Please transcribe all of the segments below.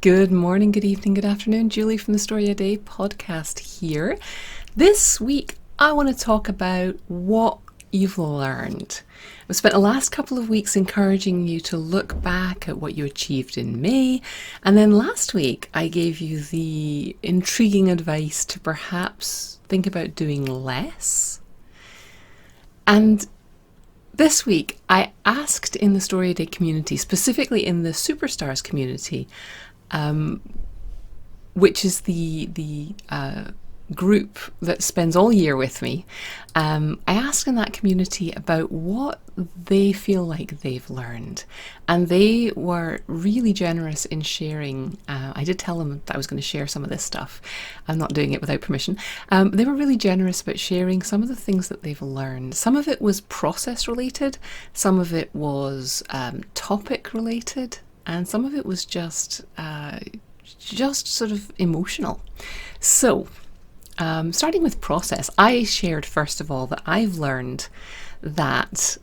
Good morning, good evening, good afternoon. Julie from the StoryADay podcast here. This week, I want to talk about what you've learned. I've spent the last couple of weeks encouraging you to look back at what you achieved in May. And then last week, I gave you the intriguing advice to perhaps think about doing less. And this week, I asked in the StoryADay community, specifically in the Superstars community, which is the group that spends all year with me. I asked in that community about what they feel like they've learned. And they were really generous in sharing. I did tell them that I was going to share some of this stuff. I'm not doing it without permission. They were really generous about sharing some of the things that they've learned. Some of it was process related. Some of it was topic related. And some of it was just sort of emotional. So, starting with process, I shared first of all that I've learned that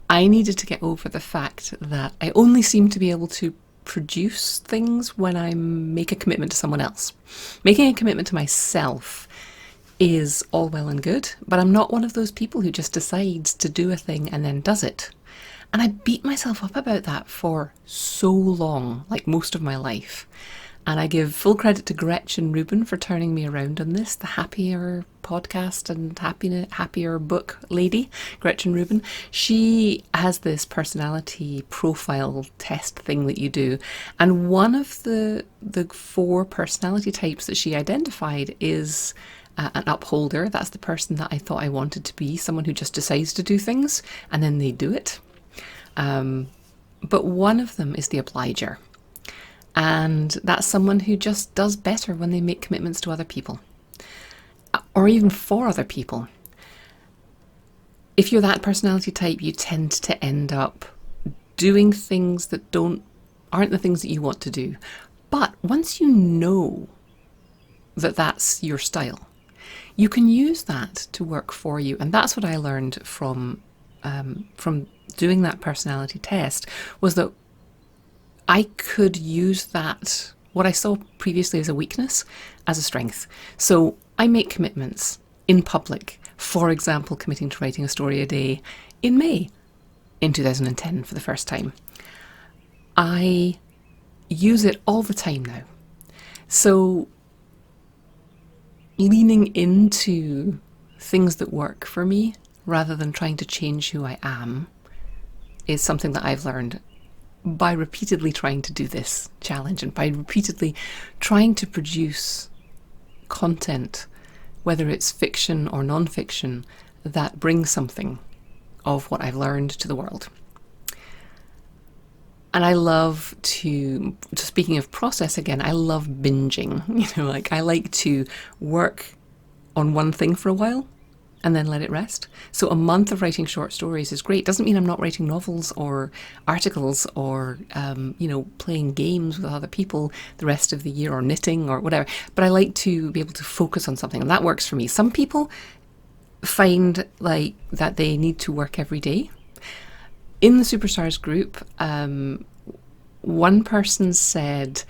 I needed to get over the fact that I only seem to be able to produce things when I make a commitment to someone else. Making a commitment to myself is all well and good, but I'm not one of those people who just decides to do a thing and then does it. And I beat myself up about that for so long, like most of my life. And I give full credit to Gretchen Rubin for turning me around on this, the happier podcast and happier book lady, Gretchen Rubin. She has this personality profile test thing that you do. And one of the 4 personality types that she identified is an upholder. That's the person that I thought I wanted to be, someone who just decides to do things and then they do it. But one of them is the obliger. And that's someone who just does better when they make commitments to other people, or even for other people. If you're that personality type, you tend to end up doing things that aren't the things that you want to do. But once you know that that's your style, you can use that to work for you. And that's what I learned from doing that personality test, was that I could use that, what I saw previously as a weakness, as a strength. So I make commitments in public. For example, committing to writing a story a day in May in 2010 for the first time. I use it all the time now. So leaning into things that work for me rather than trying to change who I am is something that I've learned by repeatedly trying to do this challenge and by repeatedly trying to produce content, whether it's fiction or non-fiction, that brings something of what I've learned to the world. And I love speaking of process again, I love binging. I like to work on one thing for a while and then let it rest. So a month of writing short stories is great. Doesn't mean I'm not writing novels or articles or, playing games with other people the rest of the year, or knitting or whatever. But I like to be able to focus on something, and that works for me. Some people find that they need to work every day. In the Superstars group, one person said,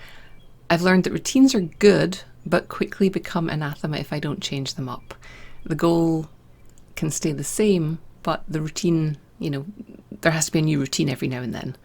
I've learned that routines are good, but quickly become anathema if I don't change them up. The goal can stay the same, but the routine, there has to be a new routine every now and then.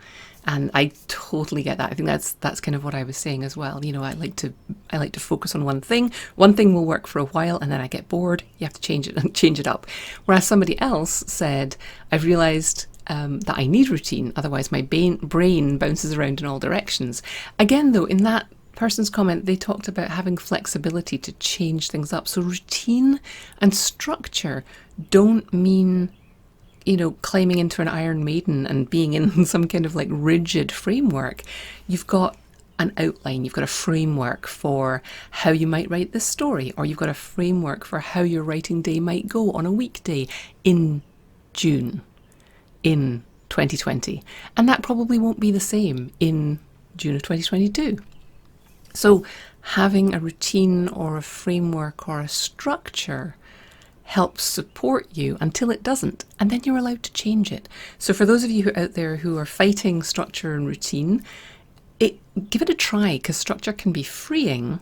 And I totally get that. I think that's kind of what I was saying as well. I like to focus on one thing. One thing will work for a while, and then I get bored. You have to change it and change it up. Whereas somebody else said, I've realized that I need routine, otherwise my brain bounces around in all directions. Again, though, in that person's comment, they talked about having flexibility to change things up. So routine and structure don't mean, climbing into an Iron Maiden and being in some kind of rigid framework. You've got an outline, you've got a framework for how you might write this story, or you've got a framework for how your writing day might go on a weekday in June in 2020. And that probably won't be the same in June of 2022. So having a routine or a framework or a structure helps support you until it doesn't, and then you're allowed to change it. So for those of you out there who are fighting structure and routine, give it a try, because structure can be freeing,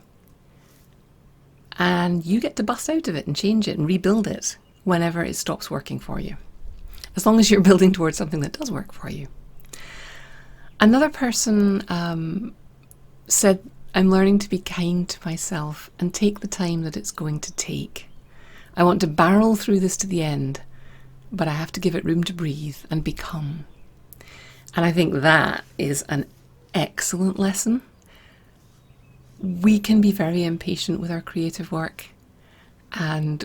and you get to bust out of it and change it and rebuild it whenever it stops working for you, as long as you're building towards something that does work for you. Another person said, I'm learning to be kind to myself and take the time that it's going to take. I want to barrel through this to the end, but I have to give it room to breathe and become. And I think that is an excellent lesson. We can be very impatient with our creative work, and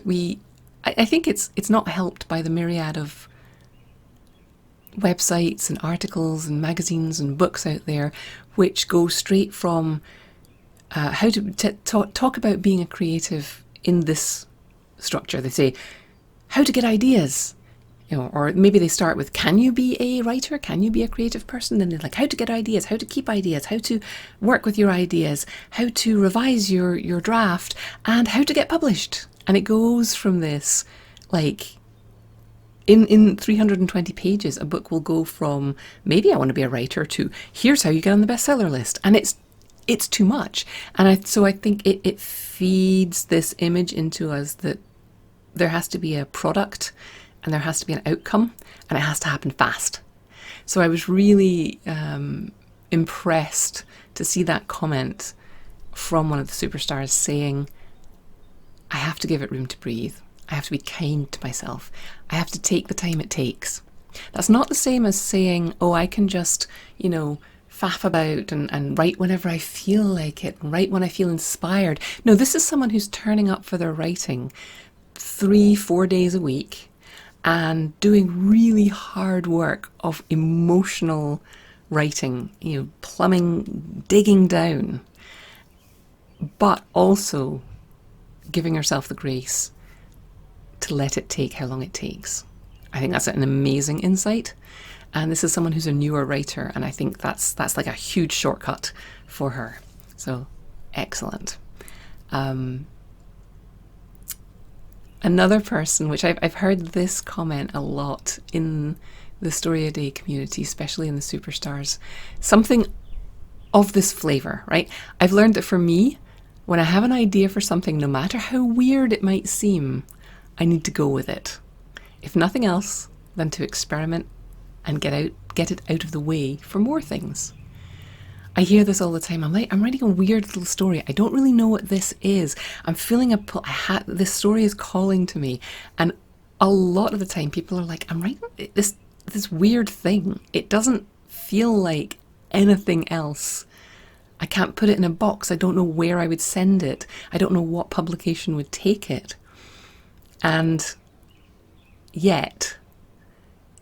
I think it's not helped by the myriad of websites and articles and magazines and books out there which go straight from how to talk about being a creative in this structure. They say how to get ideas, or maybe they start with, can you be a writer? Can you be a creative person? Then they're like, how to get ideas, how to keep ideas, how to work with your ideas, how to revise your draft, and how to get published. And it goes from this, like, in 320 pages, a book will go from, maybe I want to be a writer, to here's how you get on the bestseller list. And it's too much. And so I think it feeds this image into us that there has to be a product and there has to be an outcome, and it has to happen fast. So I was really impressed to see that comment from one of the superstars saying, I have to give it room to breathe. I have to be kind to myself. I have to take the time it takes. That's not the same as saying, oh, I can just, faff about and write whenever I feel like it, and write when I feel inspired. No, this is someone who's turning up for their writing 3-4 days a week and doing really hard work of emotional writing, plumbing, digging down, but also giving herself the grace to let it take how long it takes. I think that's an amazing insight. And this is someone who's a newer writer, and I think that's like a huge shortcut for her. So excellent. Another person, which I've heard this comment a lot in the StoryADay community, especially in the superstars, something of this flavor, right? I've learned that for me, when I have an idea for something, no matter how weird it might seem, I need to go with it. If nothing else, than to experiment and get it out of the way for more things. I hear this all the time. I'm writing a weird little story. I don't really know what this is. I'm feeling this story is calling to me. And a lot of the time people are like, I'm writing this weird thing. It doesn't feel like anything else. I can't put it in a box. I don't know where I would send it. I don't know what publication would take it. And yet,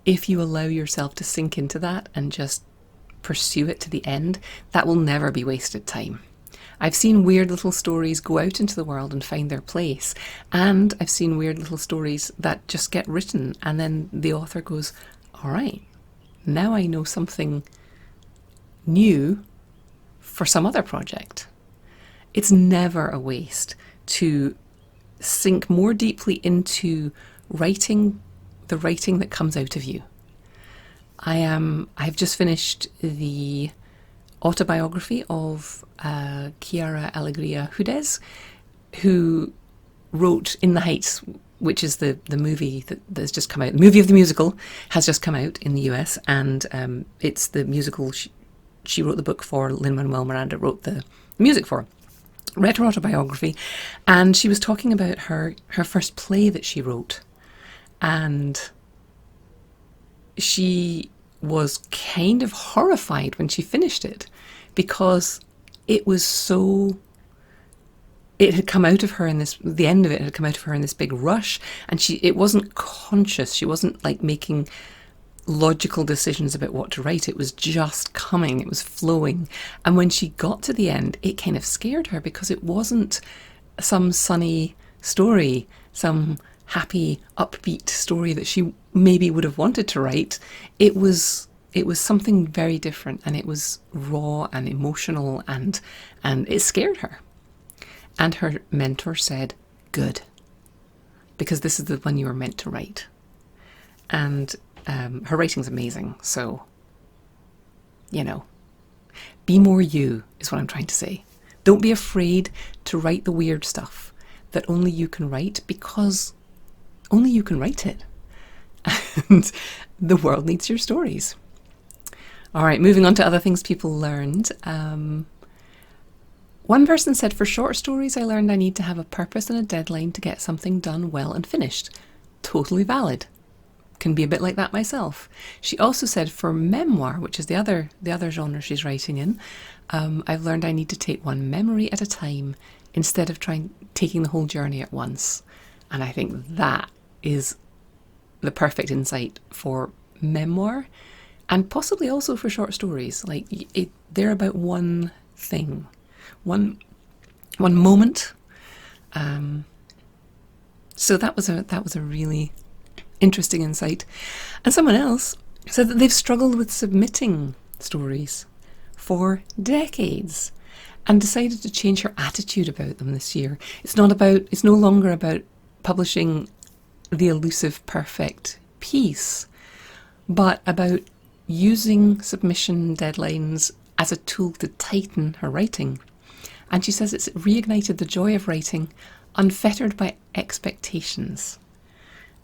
if you allow yourself to sink into that and just pursue it to the end, that will never be wasted time. I've seen weird little stories go out into the world and find their place, and I've seen weird little stories that just get written and then the author goes, all right, now I know something new for some other project. It's never a waste to sink more deeply into writing the writing that comes out of you. I've just finished the autobiography of Chiara Allegria Hudes, who wrote In the Heights, which is the movie that's just come out. The movie of the musical has just come out in the US, and it's the musical she wrote the book for. Lin-Manuel Miranda wrote the music for. Read her autobiography, and she was talking about her first play that she wrote. And she was kind of horrified when she finished it, because it had come out of her the end of it had come out of her in this big rush, and it wasn't conscious. She wasn't like making logical decisions about what to write. It was just coming, it was flowing. And when she got to the end, it kind of scared her, because it wasn't some sunny story, some happy, upbeat story that she maybe would have wanted to write. It was something very different, and it was raw and emotional, and it scared her. And her mentor said, good, because this is the one you were meant to write. And her writing's amazing, so, Be more you, is what I'm trying to say. Don't be afraid to write the weird stuff that only you can write, because only you can write it. And the world needs your stories. All right, moving on to other things people learned. One person said, for short stories, I learned I need to have a purpose and a deadline to get something done well and finished. Totally valid. Can be a bit like that myself. She also said, for memoir, which is the other genre she's writing in, I've learned I need to take one memory at a time instead of taking the whole journey at once. And I think that is the perfect insight for memoir, and possibly also for short stories. Like, they're about one thing, one moment. So that was a really interesting insight. And someone else said that they've struggled with submitting stories for decades and decided to change her attitude about them this year. It's no longer about publishing the elusive perfect piece, but about using submission deadlines as a tool to tighten her writing. And she says it's reignited the joy of writing, unfettered by expectations.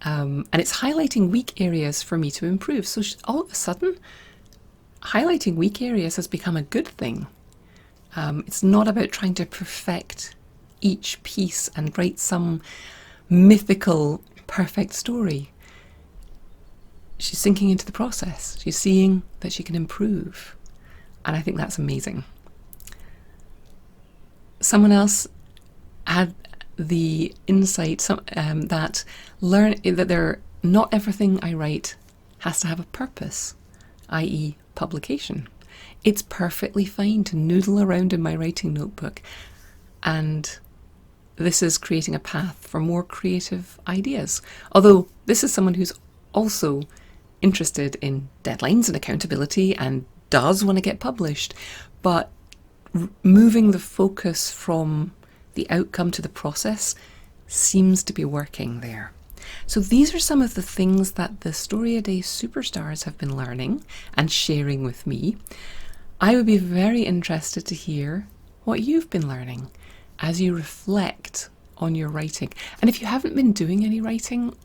And it's highlighting weak areas for me to improve. So all of a sudden, highlighting weak areas has become a good thing. It's not about trying to perfect each piece and write some mythical perfect story. She's sinking into the process. She's seeing that she can improve. And I think that's amazing. Someone else had the insight that not everything I write has to have a purpose, i.e. publication. It's perfectly fine to noodle around in my writing notebook, and this is creating a path for more creative ideas. Although this is someone who's also interested in deadlines and accountability and does want to get published, but moving the focus from the outcome to the process seems to be working there. So these are some of the things that the StoryADay Superstars have been learning and sharing with me. I would be very interested to hear what you've been learning as you reflect on your writing. And if you haven't been doing any writing,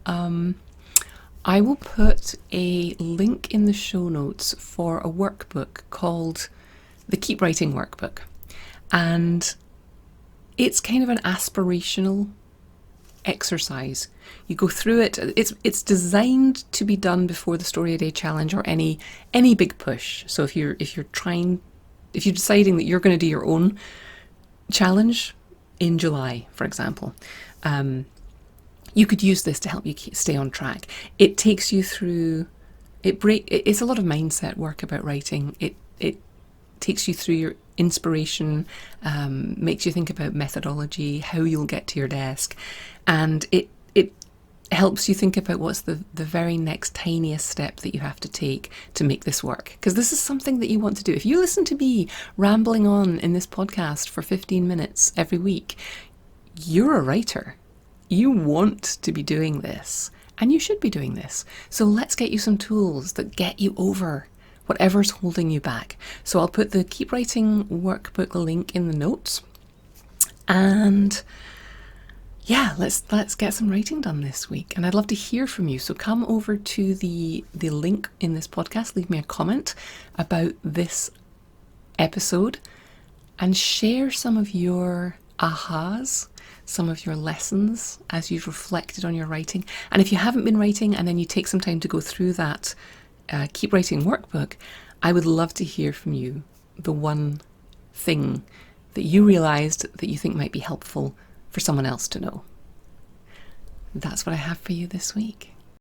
I will put a link in the show notes for a workbook called the Keep Writing Workbook. And it's kind of an aspirational exercise. You go through it. It's designed to be done before the StoryADay challenge or any big push. So if you're deciding that you're going to do your own challenge in July, for example, you could use this to help you stay on track. It takes you through. It's a lot of mindset work about writing. It takes you through your inspiration, makes you think about methodology, how you'll get to your desk, and it helps you think about what's the very next tiniest step that you have to take to make this work. Because this is something that you want to do. If you listen to me rambling on in this podcast for 15 minutes every week, you're a writer. You want to be doing this, and you should be doing this. So let's get you some tools that get you over whatever's holding you back. So I'll put the Keep Writing Workbook link in the notes. And yeah, let's get some writing done this week. And I'd love to hear from you. So come over to the link in this podcast, leave me a comment about this episode, and share some of your ahas, some of your lessons as you've reflected on your writing. And if you haven't been writing and then you take some time to go through that Keep Writing Workbook, I would love to hear from you the one thing that you realised that you think might be helpful for someone else to know. That's what I have for you this week.